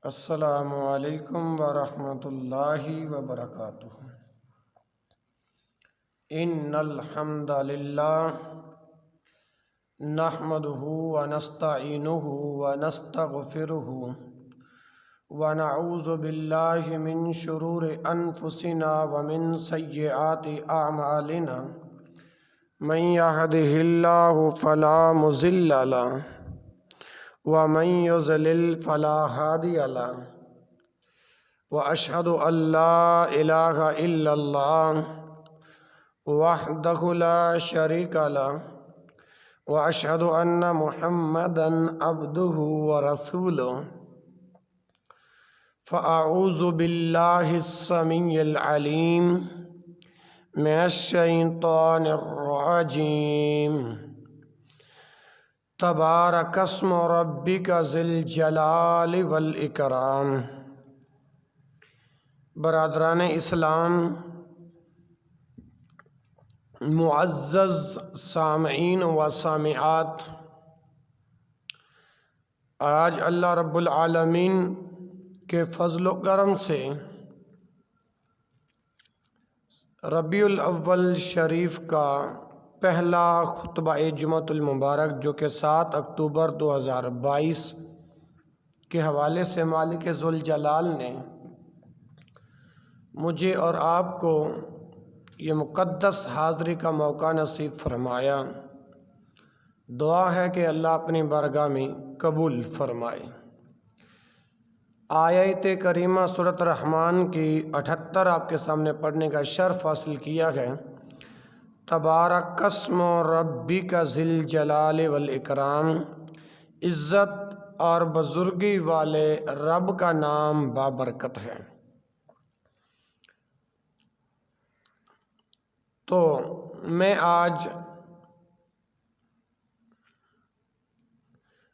السلام علیکم ورحمۃ اللہ وبرکاتہ۔ ان الحمد للہ نحمده ونستعینه ونستغفره ونعوذ باللہ من شرور انفسنا ومن سیئات اعمالنا من يهده اللہ فلا مضل له ومن يضلل فلا هادي له وأشهد أن لا إله إلا الله وحده لا شريك له وأشهد أن محمدا عبده ورسوله فأعوذ بالله السميع العليم من الشيطان الرجيم تبارک اسم ربک ذی الجلال والاکرام۔ برادران اسلام، معزز سامعین و سامعات، آج اللہ رب العالمین کے فضل و کرم سے ربیع الاول شریف کا پہلا خطبہ جمعۃ المبارک جو کہ 7 اکتوبر 2022 کے حوالے سے مالک ذوالجلال نے مجھے اور آپ کو یہ مقدس حاضری کا موقع نصیب فرمایا۔ دعا ہے کہ اللہ اپنی بارگاہ میں قبول فرمائے۔ آیت کریمہ سورۃ الرحمن کی 78 آپ کے سامنے پڑھنے کا شرف حاصل کیا ہے۔ تبارک اسم ربک ذی الجلال والاکرام، عزت اور بزرگی والے رب کا نام بابرکت ہے۔ تو میں آج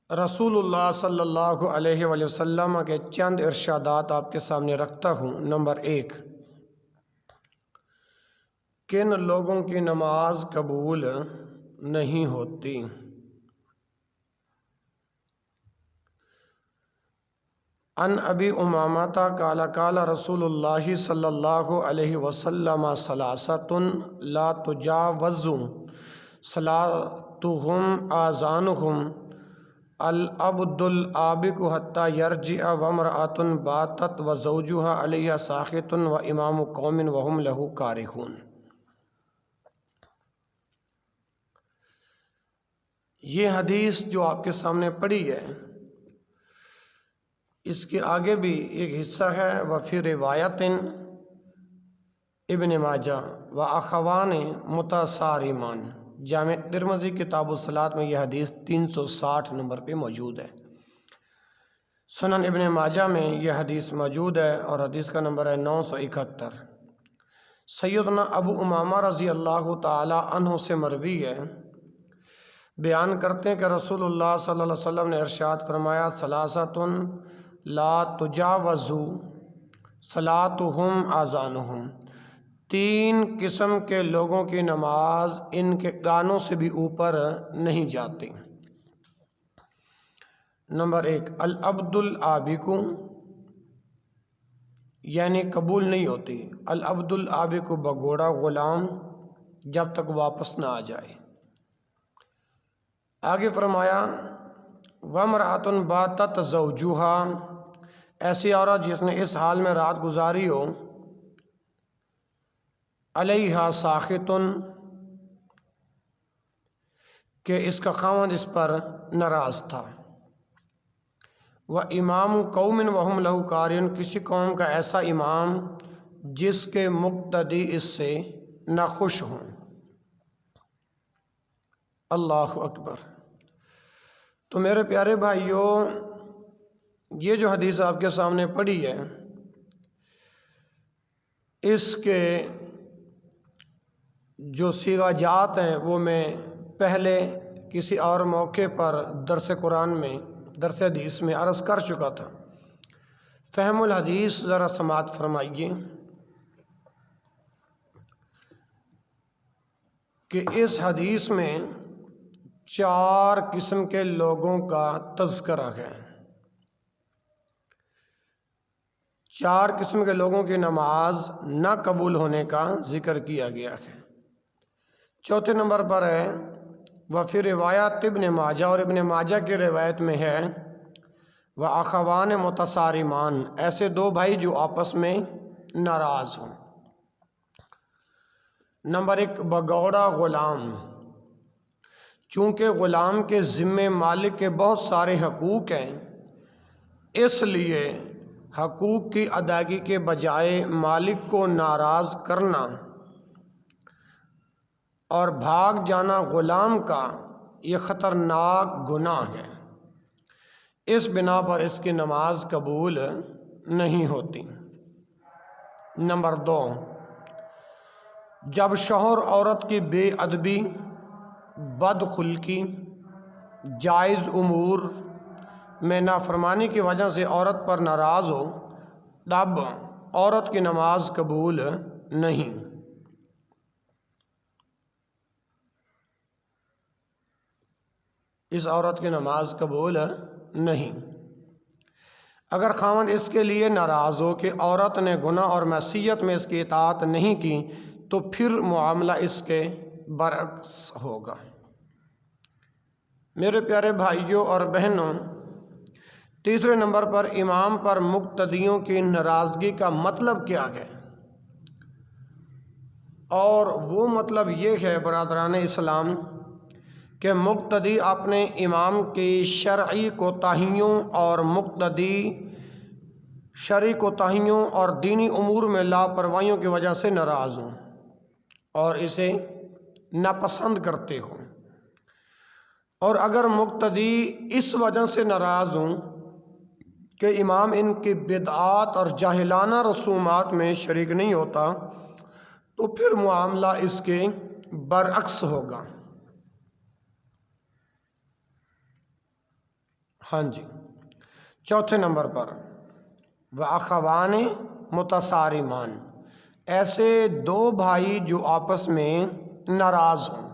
رسول اللہ صلی اللہ علیہ وآلہ وسلم کے چند ارشادات آپ کے سامنے رکھتا ہوں۔ نمبر 1، کن لوگوں کی نماز قبول نہیں ہوتی؟ عن ابی امامہ قال قال رسول اللہ صلی اللہ علیہ وسلم ثلاثۃ لا تجاوز صلاتهم آذانهم العبد العابق حتى يرجع وامرأة باتت وزوجها عليها ساخط وامام قوم وهم له كارهون۔ یہ حدیث جو آپ کے سامنے پڑھی ہے، اس کے آگے بھی ایک حصہ ہے۔ وفی روایت ابن ماجہ و اخوان متصارمان، جامع ترمذی کتاب الصلاۃ میں یہ حدیث 360 نمبر پہ موجود ہے۔ سنن ابن ماجہ میں یہ حدیث موجود ہے اور حدیث کا نمبر ہے 971۔ سیدنا ابو امامہ رضی اللہ تعالی عنہ سے مروی ہے، بیان کرتے ہیں کہ رسول اللہ صلی اللہ علیہ وسلم نے ارشاد فرمایا، ثلاثۃ لا تجاوز صلاتهم آذانهم، 3 قسم کے لوگوں کی نماز ان کے کانوں سے بھی اوپر نہیں جاتی۔ نمبر 1، العبد العابق، یعنی قبول نہیں ہوتی۔ العبد العابق بگوڑا غلام جب تک واپس نہ آ جائے۔ آگے فرمایا وَامْرَأَةٌ بَاتَتْ زَوْجُهَا، ایسی عورت جس نے اس حال میں رات گزاری ہو، عَلَيْهَا سَاخِطٌ، کہ اس کا خاوند اس پر ناراض تھا، وَإِمَامُ قَوْمٍ وَهُمْ لَهُ كَارِهُونَ، کسی قوم کا ایسا امام جس کے مقتدی اس سے ناخوش ہوں۔ اللہ اکبر۔ تو میرے پیارے بھائیوں، یہ جو حدیث آپ کے سامنے پڑھی ہے، اس کے جو صیغہ جات ہیں وہ میں پہلے کسی اور موقع پر درس قرآن میں، درس حدیث میں عرض کر چکا تھا۔ فہم الحدیث ذرا سماعت فرمائیے کہ اس حدیث میں 4 قسم کے لوگوں کا تذکرہ ہے۔ 4 قسم کے لوگوں کی نماز نہ قبول ہونے کا ذکر کیا گیا ہے۔ چوتھے نمبر پر ہے وفی روایات ابن ماجہ، اور ابن ماجہ کی روایت میں ہے وَأَخَوَانِ مُتَصَارِمَانِ، ایسے 2 بھائی جو آپس میں ناراض ہوں۔ نمبر 1 بگوڑا غلام، چونکہ غلام کے ذمے مالک کے بہت سارے حقوق ہیں، اس لیے حقوق کی ادائیگی کے بجائے مالک کو ناراض کرنا اور بھاگ جانا غلام کا یہ خطرناک گناہ ہے، اس بنا پر اس کی نماز قبول نہیں ہوتی۔ نمبر 2 جب شوہر عورت کی بے ادبی، بدخلقی، جائز امور میں نافرمانی کی وجہ سے عورت پر ناراض ہو، تب عورت کی نماز قبول نہیں۔ اس عورت کی نماز قبول نہیں۔ اگر خاوند اس کے لیے ناراض ہو کہ عورت نے گناہ اور معصیت میں اس کی اطاعت نہیں کی، تو پھر معاملہ اس کے برعکس ہوگا۔ میرے پیارے بھائیوں اور بہنوں، تیسرے نمبر پر امام پر مقتدیوں کی ناراضگی کا مطلب کیا ہے؟ اور وہ مطلب یہ ہے برادران اسلام کہ مقتدی اپنے امام کی شرعی کوتاہیوں اور اور دینی امور میں لاپرواہیوں کی وجہ سے ناراض ہوں اور اسے ناپسند کرتے ہوں، اور اگر مقتدی اس وجہ سے ناراض ہوں کہ امام ان کی بدعات اور جاہلانہ رسومات میں شریک نہیں ہوتا، تو پھر معاملہ اس کے برعکس ہوگا۔ ہاں جی، چوتھے نمبر پر وَأَخَوَانِ مُتَصَارِمَانِ، ایسے 2 بھائی جو آپس میں ناراض ہوں۔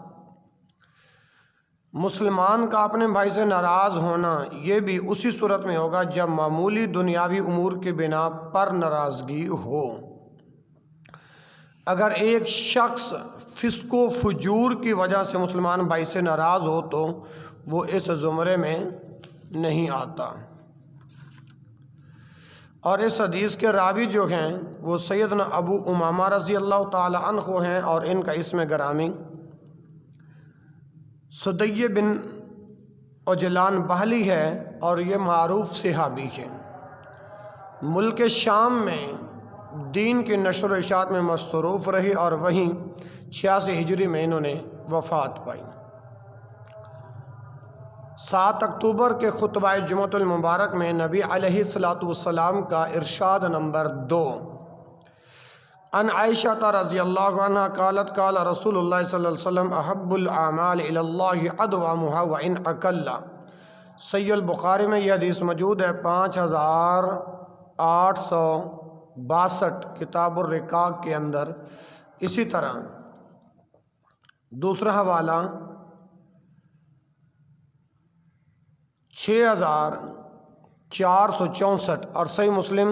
مسلمان کا اپنے بھائی سے ناراض ہونا یہ بھی اسی صورت میں ہوگا جب معمولی دنیاوی امور کی بنا پر ناراضگی ہو۔ اگر ایک شخص فسق و فجور کی وجہ سے مسلمان بھائی سے ناراض ہو تو وہ اس زمرے میں نہیں آتا۔ اور اس حدیث کے راوی جو ہیں وہ سیدنا ابو امامہ رضی اللہ تعالی عنہ ہیں، اور ان کا اسم گرامی سدی بن عجلان بہلی ہے، اور یہ معروف صحابی ہے۔ ملک شام میں دین کی نشر و اشاعت میں مصروف رہی، اور وہیں 86 ہجری میں انہوں نے وفات پائی۔ 7 اکتوبر کے خطبہ جمعۃ المبارک میں نبی علیہ السلام کا ارشاد نمبر 2 ان عائشہ رضی اللہ عنہ قالت قال رسول اللہ صلی اللہ علیہ وسلم احب الاعمال الی اللہ ادومها وان اقل۔ صحیح البخاری میں یہ حدیث موجود ہے 5862 کتاب الرقاق کے اندر۔ اسی طرح دوسرا حوالہ 6464 اور صحیح مسلم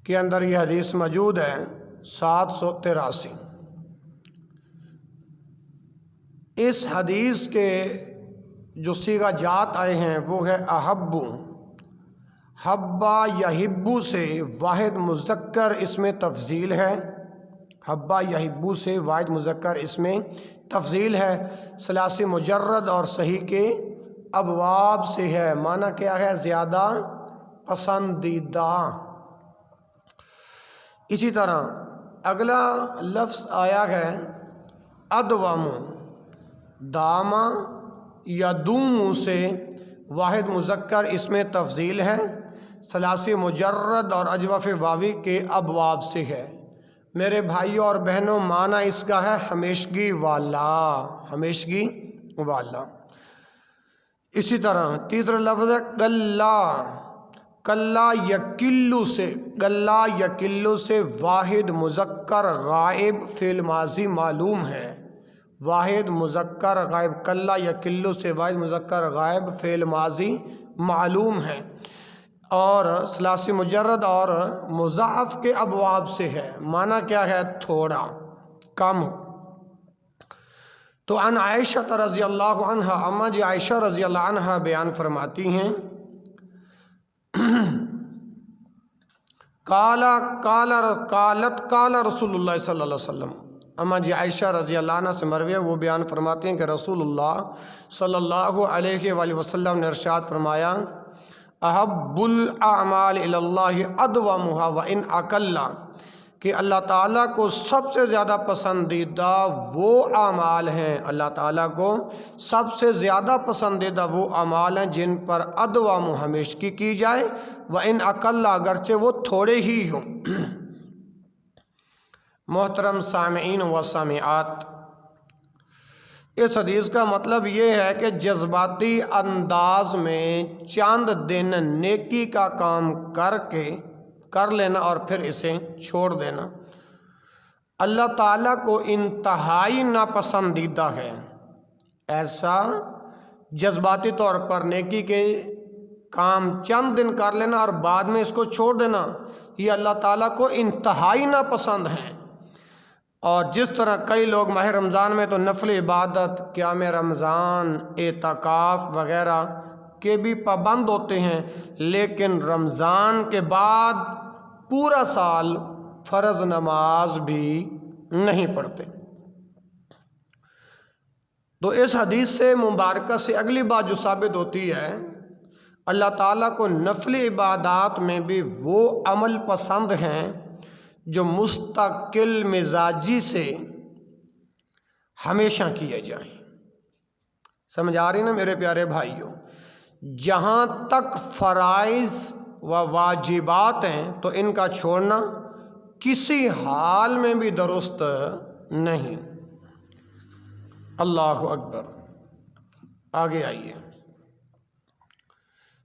کے اندر یہ حدیث موجود ہے 783۔ اس حدیث کے جو صیغہ جات آئے ہیں وہ ہے احبو، حبا یحبو سے واحد مذکر اس میں تفضیل ہے، حبا یحبو سے واحد مذکر اس میں تفضیل ہے، ثلاثی مجرد اور صحیح کے ابواب سے ہے، معنی کیا ہے؟ زیادہ پسندیدہ۔ اسی طرح اگلا لفظ آیا ہے ادوم، داما یا دوم سے واحد مذکر اس میں تفضیل ہے، ثلاثی مجرد اور اجوف واوی کے ابواب سے ہے۔ میرے بھائیوں اور بہنوں، معنی اس کا ہے ہمیشگی والا، ہمیشگی والا۔ اسی طرح تیسرا لفظ ہے کلا، کلا یکلو سے، کلا یکلو سے واحد مذکر غائب فعل ماضی معلوم ہے، واحد مذکر غائب، کلا یکلو سے واحد مذکر غائب فعل ماضی معلوم ہے۔ اور ثلاثی مجرد اور مضاعف کے ابواب سے ہے، معنی کیا ہے؟ تھوڑا، کم۔ تو عن عائشہ رضی اللہ عنہ، اما جی عائشہ رضی اللہ عنہ بیان فرماتی ہیں، قال رسول اللہ صلی اللہ علیہ وسلم، اما جی عائشہ رضی اللہ عنہ سے مروی ہے، وہ بیان فرماتی ہیں کہ رسول اللہ صلی اللہ علیہ وآلہ وسلم نے ارشاد فرمایا، احب الاعمال الی اللہ ادومها وان اقل، کہ اللہ تعالیٰ کو سب سے زیادہ پسندیدہ وہ اعمال ہیں، اللہ تعالیٰ کو سب سے زیادہ پسندیدہ وہ اعمال ہیں جن پر ادوم ہمیشگی کی جائے، وَإِنْ أَقَلَّ، اگرچہ وہ تھوڑے ہی ہوں۔ محترم سامعین و سامعات، اس حدیث کا مطلب یہ ہے کہ جذباتی انداز میں چند دن نیکی کا کام کر لینا اور پھر اسے چھوڑ دینا اللہ تعالیٰ کو انتہائی ناپسندیدہ ہے۔ ایسا جذباتی طور پر نیکی کے کام چند دن کر لینا اور بعد میں اس کو چھوڑ دینا، یہ اللہ تعالیٰ کو انتہائی ناپسند ہے۔ اور جس طرح کئی لوگ ماہ رمضان میں تو نفل عبادت، قیام رمضان، اعتکاف وغیرہ کے بھی پابند ہوتے ہیں، لیکن رمضان کے بعد پورا سال فرض نماز بھی نہیں پڑھتے۔ تو اس حدیث سے مبارکہ سے اگلی بات جو ثابت ہوتی ہے، اللہ تعالیٰ کو نفل عبادات میں بھی وہ عمل پسند ہیں جو مستقل مزاجی سے ہمیشہ کیے جائیں۔ سمجھ آ رہی نا میرے پیارے بھائیوں؟ جہاں تک فرائض و واجبات ہیں تو ان کا چھوڑنا کسی حال میں بھی درست نہیں۔ اللہ اکبر۔ آگے آئیے،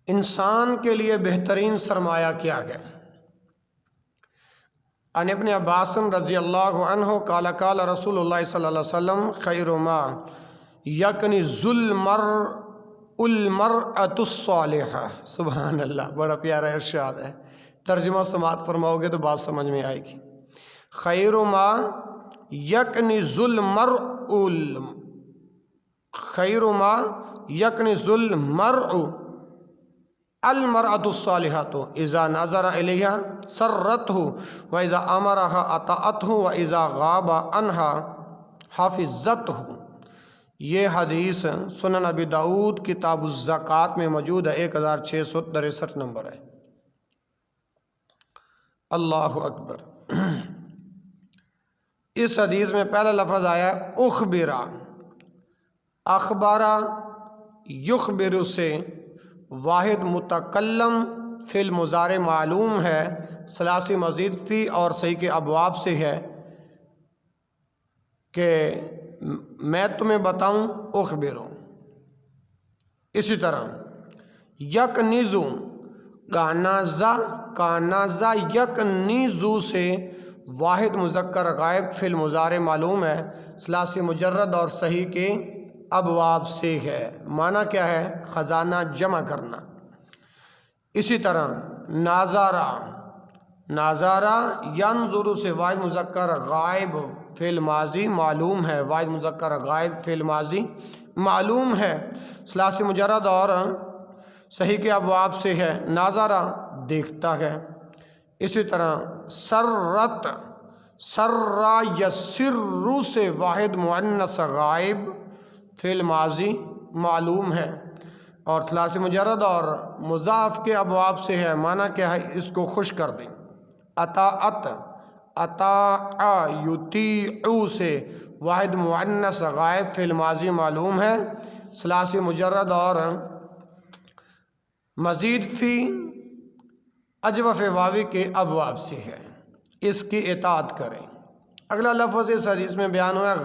انسان کے لیے بہترین سرمایہ کیا ہے؟ عن ابن عباس رضی اللہ عنہ قال قال رسول اللہ صلی اللہ علیہ وسلم، خیر ما یکنی المرأة الصالحہ۔ سبحان اللہ، بڑا پیارا ارشاد ہے، ترجمہ سماعت فرماؤ گے تو بات سمجھ میں آئے گی۔ خیر ما یکنز المرأة الصالحة اذا نظر الیها سرته واذا امرها اطاعته واذا غاب عنها حفظته۔ یہ حدیث سنن ابی داؤد کتاب الزکوٰۃ میں موجود ہے، 1663 نمبر ہے۔ اللہ اکبر۔ اس حدیث میں پہلا لفظ آیا ہے اخبرا، اخبارہ یخبر سے واحد متکلم فی المضارع معلوم ہے، ثلاثی مزید فی اور صحیح کے ابواب سے ہے کہ میں تمہیں بتاؤں، اخبروں۔ اسی طرح یکنیزو، کانازا یکنیزو سے واحد مذکر غائب فی المضارع معلوم ہے، ثلاثی مجرد اور صحیح کے ابواب سے ہے، معنی کیا ہے؟ خزانہ جمع کرنا۔ اسی طرح ناظارہ ینظر سے واحد مذکر غائب فی الماضی معلوم ہے، واحد مذکر غائب فی الماضی معلوم ہے، ثلاثی مجرد اور صحیح کے ابواب سے ہے، ناظرہ دیکھتا ہے۔ اسی طرح سرّا یسر سے واحد مؤنث غائب فی الماضی معلوم ہے، اور ثلاثی مجرد اور مضاف کے ابواب سے ہے، معنی کیا ہے؟ اس کو خوش کر دیں۔ اطاع یطیع سے واحد مؤنث غائب فی الماضی معلوم ہے، ثلاثی مجرد اور مزید فی اجوف واوی کے ابواب سے ہے، اس کی اطاعت کریں۔ اگلا لفظ اس حدیث میں بیان ہوا ہے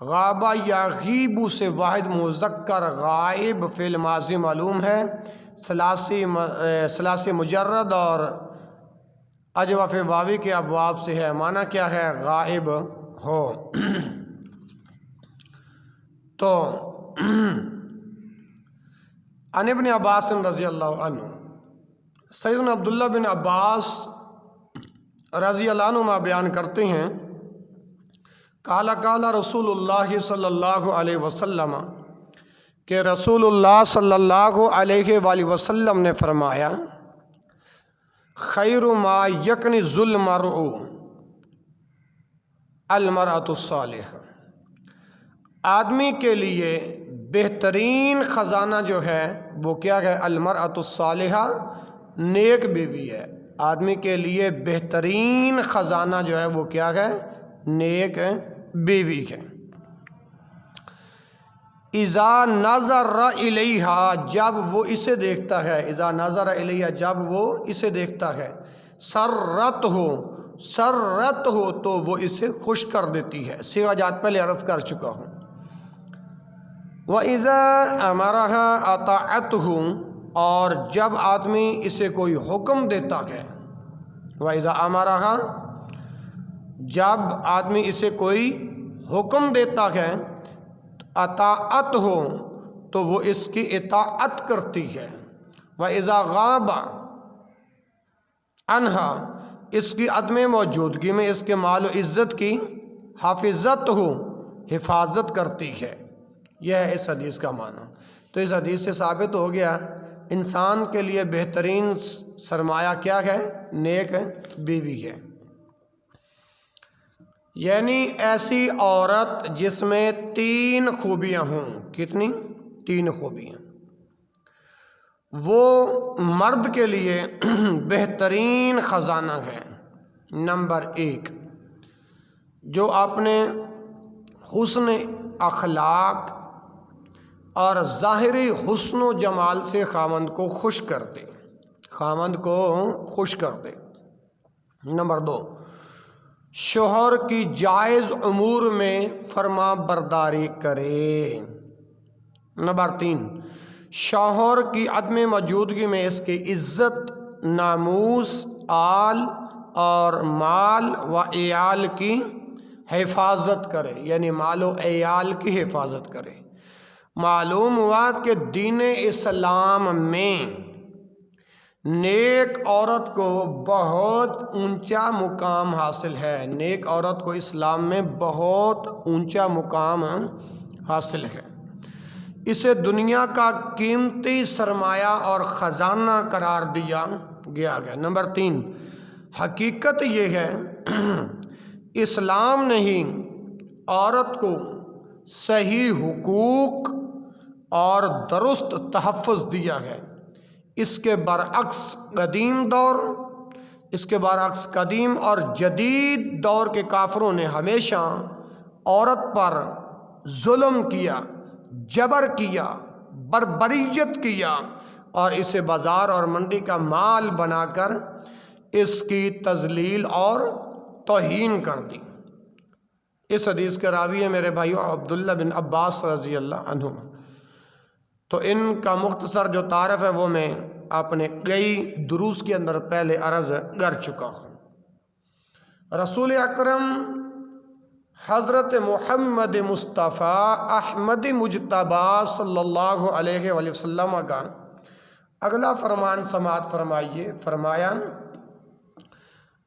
غابہ یغیب سے واحد مذکر غائب فی الماضی معلوم ہے، ثلاثی مجرد اور اجوف واوی کے ابواب سے ہے، معنی کیا ہے؟ غائب ہو۔ تو عن ابن عباس رضی اللہ عنہ، سیدنا عبداللہ بن عباس رضی اللہ عنہ بیان کرتے ہیں، قال قال رسول اللہ صلی اللہ علیہ وسلم، کہ رسول اللہ صلی اللہ علیہ وآلہ وسلم نے فرمایا، خیر ما یکنی المرء المرأۃ الصالحہ، آدمی کے لیے بہترین خزانہ جو ہے وہ کیا ہے؟ المرأۃ الصالحہ، نیک بیوی ہے۔ آدمی کے لیے بہترین خزانہ جو ہے وہ کیا ہے؟ نیک بیوی ہے۔ اذا نظر الیہا، جب وہ اسے دیکھتا ہے، اذا نظر الیہا، جب وہ اسے دیکھتا ہے، سرت ہو تو وہ اسے خوش کر دیتی ہے۔ صیغہ جات پہلے عرض کر چکا ہوں۔ وَإِذَا أَمَرَهَا أَطَاعَتْهُ، اور جب آدمی اسے کوئی حکم دیتا ہے، وَإِذَا أَمَرَهَا، جب آدمی اسے کوئی حکم دیتا ہے، اطاعت ہو تو وہ اس کی اطاعت کرتی ہے۔ وَإِذَا غَابَ عَنْهَا، اس کی عدم موجودگی میں اس کے مال و عزت کی حافظت ہو، حفاظت کرتی ہے۔ یہ ہے اس حدیث کا معنی۔ تو اس حدیث سے ثابت ہو گیا انسان کے لیے بہترین سرمایہ کیا ہے؟ نیک بیوی ہے۔ یعنی ایسی عورت جس میں 3 خوبیاں ہوں۔ کتنی؟ 3 خوبیاں۔ وہ مرد کے لیے بہترین خزانہ ہے۔ نمبر 1، جو اپنے حسن اخلاق اور ظاہری حسن و جمال سے خاوند کو خوش کر دے، خاوند کو خوش کر دے۔ نمبر 2، شوہر کی جائز امور میں فرما برداری کرے۔ نمبر 3، شوہر کی عدم موجودگی میں اس کی عزت، ناموس، آل اور مال و عیال کی حفاظت کرے، یعنی مال و عیال کی حفاظت کرے۔ معلوم ہوا کہ دین اسلام میں نیک عورت کو بہت اونچا مقام حاصل ہے۔ نیک عورت کو اسلام میں بہت اونچا مقام حاصل ہے۔ اسے دنیا کا قیمتی سرمایہ اور خزانہ قرار دیا گیا ہے۔ نمبر 3، حقیقت یہ ہے اسلام نے ہی عورت کو صحیح حقوق اور درست تحفظ دیا ہے۔ اس کے برعکس قدیم اور جدید دور کے کافروں نے ہمیشہ عورت پر ظلم کیا، جبر کیا، بربریت کیا اور اسے بازار اور منڈی کا مال بنا کر اس کی تذلیل اور توہین کر دی۔ اس حدیث کے راوی ہیں میرے بھائیو عبداللہ بن عباس رضی اللہ عنہ۔ تو ان کا مختصر جو تعارف ہے وہ میں اپنے کئی دروس کے اندر پہلے عرض کر چکا ہوں۔ رسول اکرم حضرت محمد مصطفیٰ احمد مجتبی صلی اللہ علیہ وآلہ وسلم کا اگلا فرمان سماعت فرمائیے۔ فرمایا،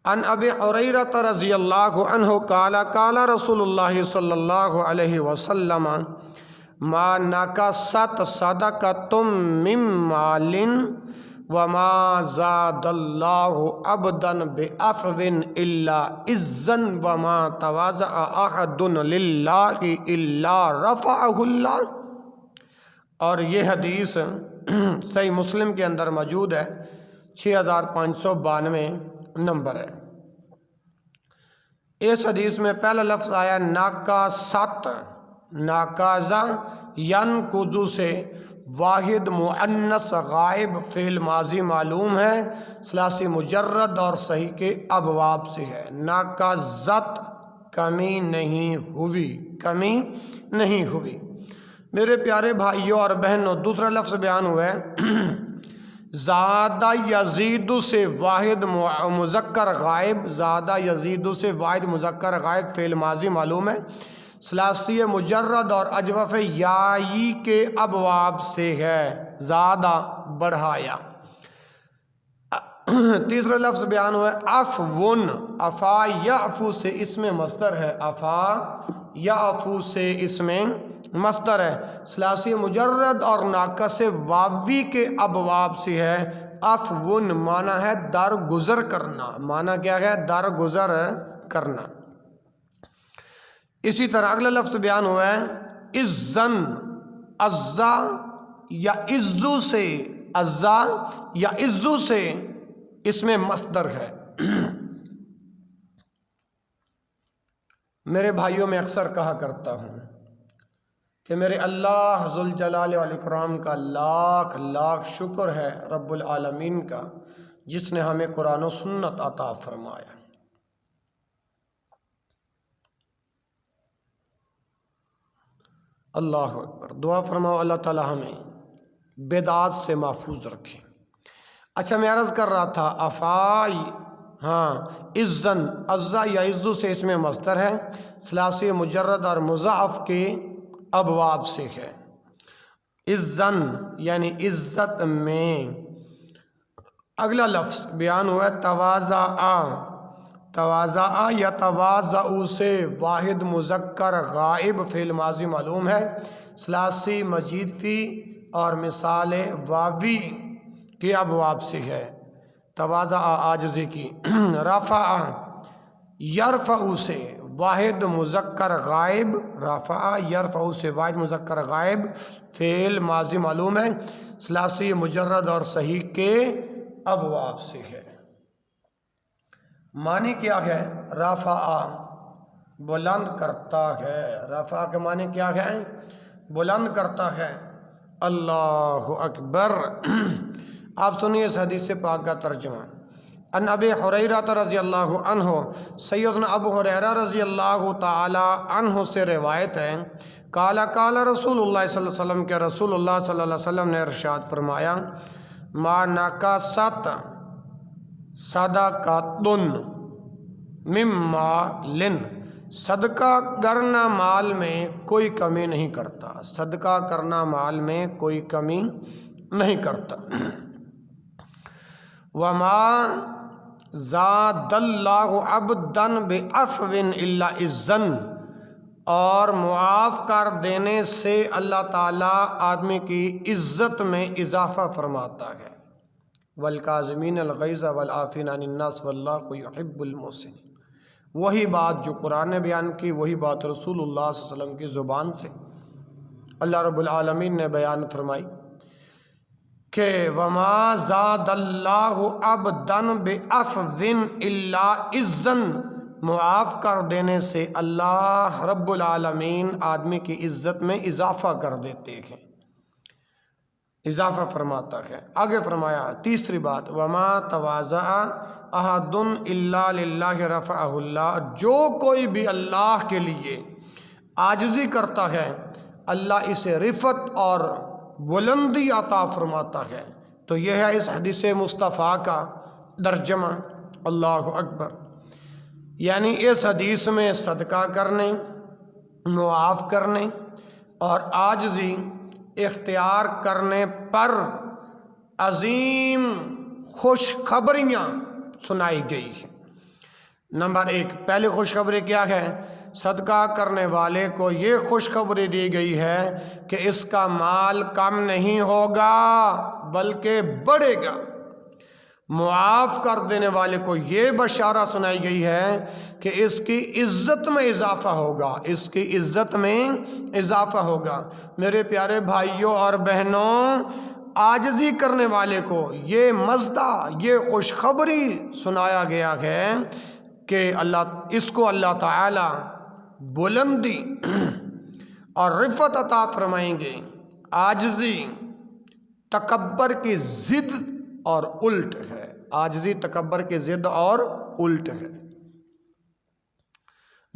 عن ابی ہریرہ رضی اللہ عنہ قال قال رسول اللہ صلی اللہ علیہ وسلم، ما نقصت صدقۃ من مال وما زاد اللہ عبدا بعفو الا عزا وما تواضع احد للہ الا رفعہ اللہ۔ اور یہ حدیث صحیح مسلم کے اندر موجود ہے، 6592 نمبر ہے۔ اس حدیث میں پہلا لفظ آیا ناقصت، ناقضہ ینقض سے واحد مؤنث غائب فعل ماضی معلوم ہے، ثلاثی مجرد اور صحیح کے ابواب سے ہے۔ ناقضت، کمی نہیں ہوئی، کمی نہیں ہوئی۔ میرے پیارے بھائیوں اور بہنوں، دوسرا لفظ بیان ہوا ہے زادہ یزید سے واحد مذکر غائب، زادہ یزید سے واحد مذکر غائب فعل ماضی معلوم ہے، ثلاثی مجرد اور اجوف یائی کے ابواب سے ہے، زیادہ بڑھایا۔ تیسرا لفظ بیان ہوا ہے عفون، افا یعفو سے اسم مصدر ہے، افا یعفو سے اسم مصدر ہے، ثلاثی مجرد اور ناقص واوی کے ابواب سے ہے۔ عفون معنی ہے درگزر کرنا، معنی کیا ہے؟ درگزر کرنا۔ اسی طرح اگلا لفظ بیان ہوا ہے عزن، عزا یا عزو سے، عزا یا عزو سے اسم مصدر ہے۔ میرے بھائیوں میں اکثر کہا کرتا ہوں کہ میرے اللہ ذوالجلال والاکرام کا لاکھ لاکھ شکر ہے، رب العالمین کا، جس نے ہمیں قرآن و سنت عطا فرمایا۔ اللہ اکبر۔ دعا فرماؤ اللہ تعالی ہمیں بدعات سے محفوظ رکھیں۔ اچھا میں عرض کر رہا تھا افائی، ہاں عزن، عزا یا عزو سے اسم مصدر ہے، ثلاثی مجرد اور مضاعف کے ابواب سے ہے۔ عزن یعنی عزت میں۔ اگلا لفظ بیان ہوا ہے تواضع، تواضع یا تواضع سے واحد مذکر غائب فعل ماضی معلوم ہے، ثلاثی مزید فی اور مثال واوی کے ابواب سے ہے، تواضع عاجزی کی۔ رفع یرفع سے واحد مذکر غائب، رفع یرفع سے واحد مذکر غائب فعل ماضی معلوم ہے، ثلاثی مجرد اور صحیح کے ابواب سے ہے۔ معنی کیا ہے؟ رفع بلند کرتا ہے، رفع کے معنی کیا ہے؟ بلند کرتا ہے۔ اللہ اکبر۔ آپ سنیے اس حدیث پاک کا ترجمہ۔ ان ابی ہریرہ رضی اللہ عنہ، سیدنا ابو ہریرہ رضی اللہ تعالی عنہ سے روایت ہے، قال قال رسول اللہ صلی اللہ علیہ وسلم کہ رسول اللہ صلی اللہ علیہ وسلم نے ارشاد فرمایا، ما نقصت صدقۃ من مال، صدقہ کرنا مال میں کوئی کمی نہیں کرتا، صدقہ کرنا مال میں کوئی کمی نہیں کرتا۔ وما زاد اللہ عبدا بعفو الا عزا، اور معاف کر دینے سے اللہ تعالیٰ آدمی کی عزت میں اضافہ فرماتا ہے۔ والکاظمین الغیظ والعافین عن الناس واللہ یحب المحسنین۔ وہی بات جو قرآن نے بیان کی، وہی بات رسول اللہ صلی اللہ علیہ وسلم کی زبان سے اللہ رب العالمین نے بیان فرمائی کہ وما زاد اللہ عبدا بعفو الا عزا، معاف کر دینے سے اللہ رب العالمین آدمی کی عزت میں اضافہ کر دیتے ہیں، اضافہ فرماتا ہے۔ آگے فرمایا تیسری بات، وما تواضع احد الا للہ رفعہ اللہ، جو کوئی بھی اللہ کے لیے عاجزی کرتا ہے اللہ اسے رفعت اور بلندی عطا فرماتا ہے۔ تو یہ ہے اس حدیث مصطفیٰ کا ترجمہ۔ اللہ اکبر۔ یعنی اس حدیث میں صدقہ کرنے، معاف کرنے اور عاجزی اختیار کرنے پر عظیم خوشخبریاں سنائی گئی ہیں۔ نمبر 1، پہلی خوشخبری کیا ہے؟ صدقہ کرنے والے کو یہ خوشخبری دی گئی ہے کہ اس کا مال کم نہیں ہوگا بلکہ بڑھے گا۔ معاف کر دینے والے کو یہ بشارہ سنائی گئی ہے کہ اس کی عزت میں اضافہ ہوگا، اس کی عزت میں اضافہ ہوگا۔ میرے پیارے بھائیوں اور بہنوں، عاجزی کرنے والے کو یہ مزدہ، یہ خوشخبری سنایا گیا ہے کہ اس کو اللہ تعالی بلندی اور رفعت عطا فرمائیں گے۔ عاجزی تکبر کی ضد اور الٹ ہے، عاجزی تکبر کی ضد اور الٹ ہے۔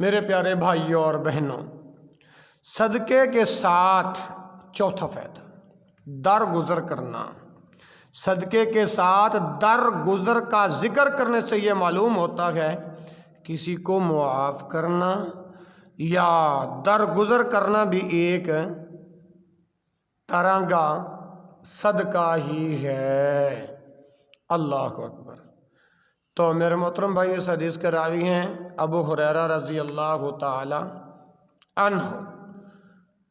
میرے پیارے بھائیوں اور بہنوں، صدقے کے ساتھ چوتھا فائدہ درگزر کرنا۔ صدقے کے ساتھ درگزر کا ذکر کرنے سے یہ معلوم ہوتا ہے کسی کو معاف کرنا یا درگزر کرنا بھی ایک طرح کا صدقہ ہی ہے۔ اللہ اکبر۔ تو میرے محترم بھائی، اس حدیث کے راوی ہیں ابو ہریرہ رضی اللہ تعالی عنہ،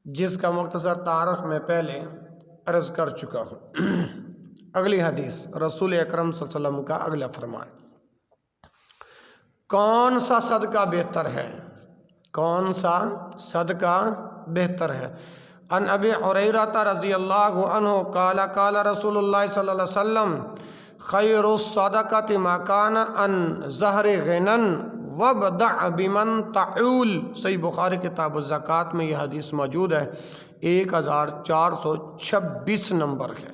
جس کا مختصر تعارف میں پہلے عرض کر چکا ہوں۔ اگلی حدیث رسول اکرم صلی اللہ علیہ وسلم کا اگلا فرمان۔ کون سا صدقہ بہتر ہے؟ کون سا صدقہ بہتر ہے؟ ان ابی ہریرہ رضی اللہ عنہ قال قال رسول اللہ صلی اللہ علیہ وسلم خیر الصدقۃ ما کان عن ظہر غنى وابدع بمن تعول۔ صحیح بخاری کتاب الزکوٰۃ میں یہ حدیث موجود ہے، 1426 نمبر ہے۔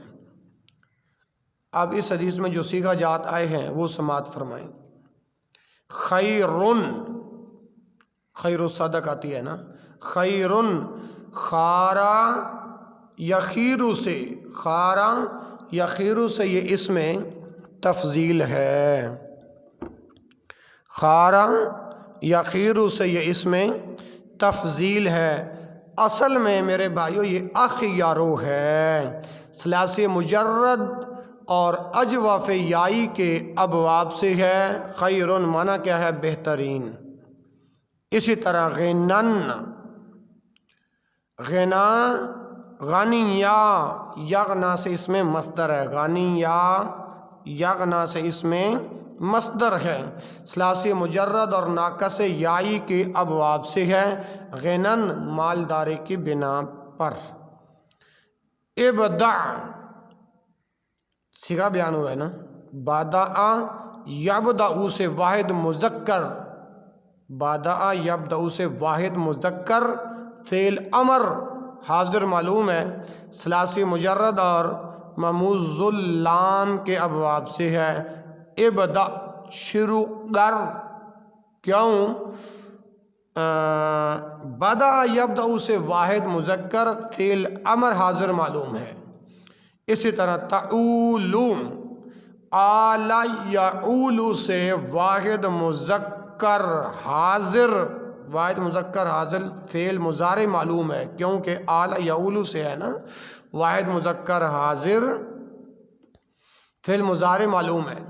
اب اس حدیث میں جو صیغہ جات آئے ہیں وہ سماعت فرمائیں۔ خیرن، خیر الصدقہ آتی ہے نا، خیرن، خارا یخیرو سے، خارا یخیرو سے یہ اس میں تفضیل ہے، خارا یخیرو سے یہ اس میں تفضیل ہے۔ اصل میں میرے بھائیو یہ اخیارو ہے، ثلاثی مجرد اور اجوف یائی کے ابواب سے ہے۔ خیرن معنی کیا ہے؟ بہترین۔ اسی طرح غنن، غنا، غنیا، یغنا سے اس میں مصدر ہے، غنیا یغنا سے اس میں مصدر ہے، ثلاثی مجرد اور ناقص یائی کے ابواب سے ہے، غنن مالداری کی بنا پر۔ ابدع صیغہ بیان ہوا ہے نا، بادع یبدع سے واحد مذکر، بادع یبدع سے واحد مذکر فعل امر حاضر معلوم ہے، ثلاثی مجرد اور مموز اللام کے ابواب سے ہے۔ ابدع شروع کر، کیوں؟ بدع یبدع سے واحد مذکر فعل امر حاضر معلوم ہے۔ اسی طرح تعولو، آل یعول سے واحد مذکر حاضر، واحد مذکر حاضر فعل مضارع معلوم ہے، کیونکہ آل یعول سے ہے نا، واحد مذکر حاضر فعل مضارع معلوم ہے،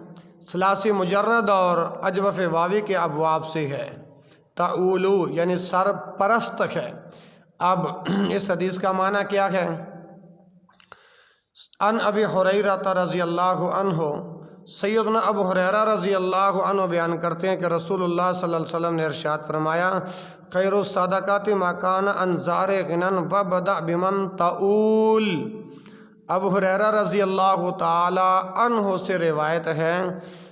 ثلاثی مجرد اور اجوف واوی کے ابواب سے ہے۔ تعولو یعنی سرپرست ہے۔ اب اس حدیث کا معنی کیا ہے؟ ان ابی ہریرہ رضی اللہ عنہ، سیدنا ابو ہریرہ رضی اللہ عنہ بیان کرتے ہیں کہ رسول اللہ صلی اللہ علیہ وسلم نے ارشاد فرمایا، خیر الصدقات ما کان عن ظہر غنى وابدع بمن تعول۔ ابو ہریرہ رضی اللہ تعالی عنہ سے روایت ہے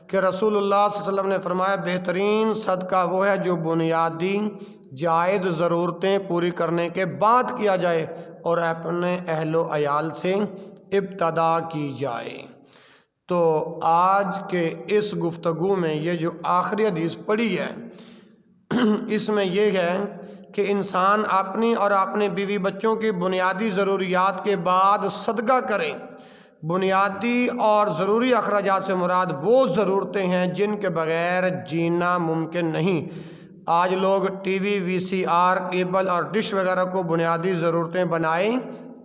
کہ رسول اللہ صلی اللہ علیہ وسلم نے فرمایا، بہترین صدقہ وہ ہے جو بنیادی جائز ضرورتیں پوری کرنے کے بعد کیا جائے اور اپنے اہل و عیال سے ابتدا کی جائے۔ تو آج کے اس گفتگو میں یہ جو آخری حدیث پڑھی ہے، اس میں یہ ہے کہ انسان اپنی اور اپنے بیوی بچوں کی بنیادی ضروریات کے بعد صدقہ کرے۔ بنیادی اور ضروری اخراجات سے مراد وہ ضرورتیں ہیں جن کے بغیر جینا ممکن نہیں۔ آج لوگ ٹی وی، وی سی آر، کیبل اور ڈش وغیرہ کو بنیادی ضرورتیں بنائے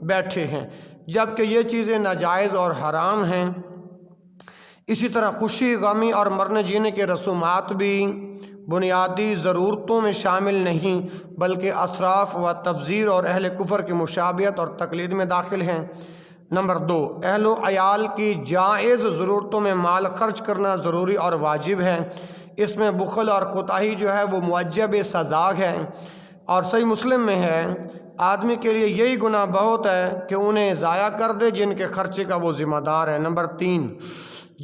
بیٹھے ہیں، جبکہ یہ چیزیں ناجائز اور حرام ہیں۔ اسی طرح خوشی، غمی اور مرنے جینے کے رسومات بھی بنیادی ضرورتوں میں شامل نہیں، بلکہ اسراف و تبذیر اور اہل کفر کی مشابہت اور تقلید میں داخل ہیں۔ نمبر 2، اہل و عیال کی جائز ضرورتوں میں مال خرچ کرنا ضروری اور واجب ہے۔ اس میں بخل اور کوتاہی جو ہے وہ موجب سزا ہے، اور صحیح مسلم میں ہے، آدمی کے لیے یہی گناہ بہت ہے کہ انہیں ضائع کر دے جن کے خرچے کا وہ ذمہ دار ہے۔ نمبر 3،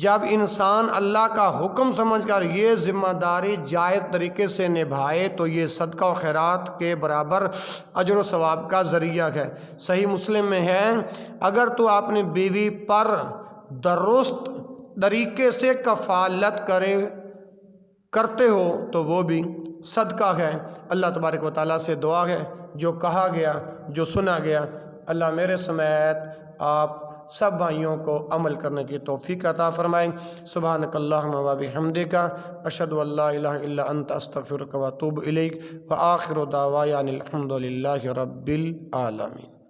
جب انسان اللہ کا حکم سمجھ کر یہ ذمہ داری جائز طریقے سے نبھائے تو یہ صدقہ و خیرات کے برابر اجر و ثواب کا ذریعہ ہے۔ صحیح مسلم میں ہے، اگر تو اپنی بیوی پر درست طریقے سے کفالت کرتے ہو تو وہ بھی صدقہ ہے۔ اللہ تبارک و تعالیٰ سے دعا ہے، جو کہا گیا، جو سنا گیا، اللہ میرے سمیت آپ سب بھائیوں کو عمل کرنے کی توفیق عطا فرمائیں۔ سبحانک اللہم و بحمدک، اشہد ان لا الہ الا انت، استغفرک و اتوب الیک، وآخر دعوانا الحمد للہ رب العالمین۔